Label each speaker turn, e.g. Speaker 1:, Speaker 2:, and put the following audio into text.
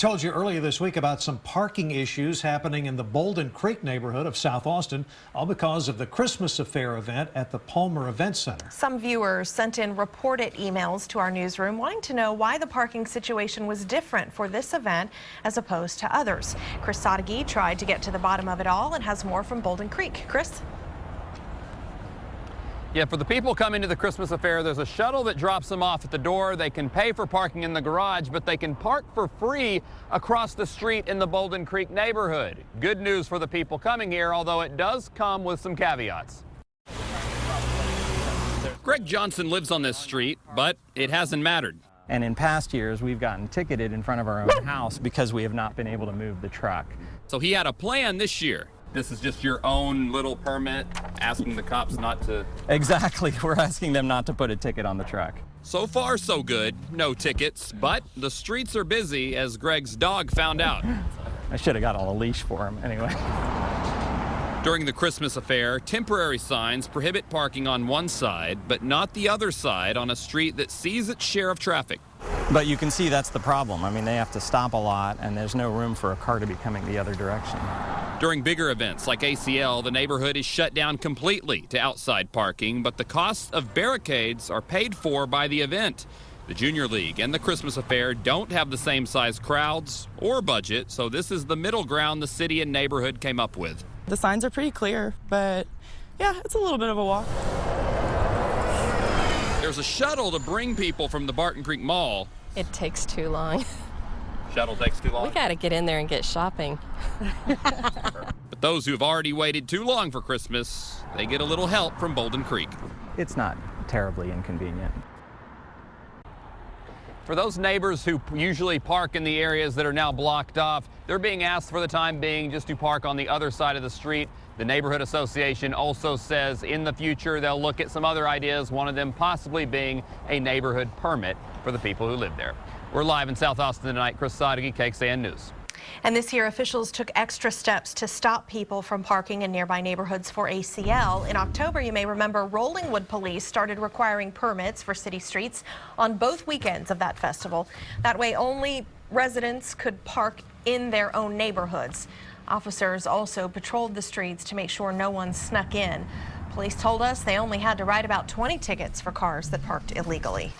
Speaker 1: told you earlier this week about some parking issues happening in the Bolden Creek neighborhood of South Austin, all because of the Christmas Affair event at the Palmer Event Center.
Speaker 2: Some viewers sent in reported emails to our newsroom wanting to know why the parking situation was different for this event as opposed to others. Chris Sadeghi tried to get to the bottom of it all and has more from Bolden Creek. Chris?
Speaker 3: Yeah, for the people coming to the Christmas Affair, there's a shuttle that drops them off at the door. They can pay for parking in the garage, but they can park for free across the street in the Bolden Creek neighborhood. Good news for the people coming here, although it does come with some caveats. Greg Johnson lives on this street, but it hasn't mattered.
Speaker 4: And in past years, we've gotten ticketed in front of our own house because we have not been able to move the truck.
Speaker 3: So he had a plan this year. This is just your own little permit, asking the cops not to...
Speaker 4: Exactly. We're asking them not to put a ticket on the truck.
Speaker 3: So far, so good. No tickets, but the streets are busy, as Greg's dog found out.
Speaker 4: I should have got a leash for him anyway.
Speaker 3: During the Christmas Affair, temporary signs prohibit parking on one side, but not the other side on a street that sees its share of traffic.
Speaker 4: But you can see that's the problem. I mean, they have to stop a lot, and there's no room for a car to be coming the other direction.
Speaker 3: During bigger events like ACL, the neighborhood is shut down completely to outside parking, but the costs of barricades are paid for by the event. The Junior League and the Christmas Affair don't have the same size crowds or budget, so this is the middle ground the city and neighborhood came up with.
Speaker 5: The signs are pretty clear, but yeah, it's a little bit of a walk.
Speaker 3: There's a shuttle to bring people from the Barton Creek Mall.
Speaker 6: It takes too long.
Speaker 3: Shuttle takes too long?
Speaker 6: We got to get in there and get shopping.
Speaker 3: But those who have already waited too long for Christmas, they get a little help from Bolden Creek.
Speaker 4: It's not terribly inconvenient.
Speaker 3: For those neighbors who usually park in the areas that are now blocked off, they're being asked for the time being just to park on the other side of the street. The Neighborhood Association also says in the future they'll look at some other ideas, one of them possibly being a neighborhood permit for the people who live there. We're live in South Austin tonight. Chris Sadeghi, KXAN News.
Speaker 2: And this year, officials took extra steps to stop people from parking in nearby neighborhoods for ACL. In October, you may remember, Rollingwood police started requiring permits for city streets on both weekends of that festival. That way, only residents could park in their own neighborhoods. Officers also patrolled the streets to make sure no one snuck in. Police told us they only had to write about 20 tickets for cars that parked illegally.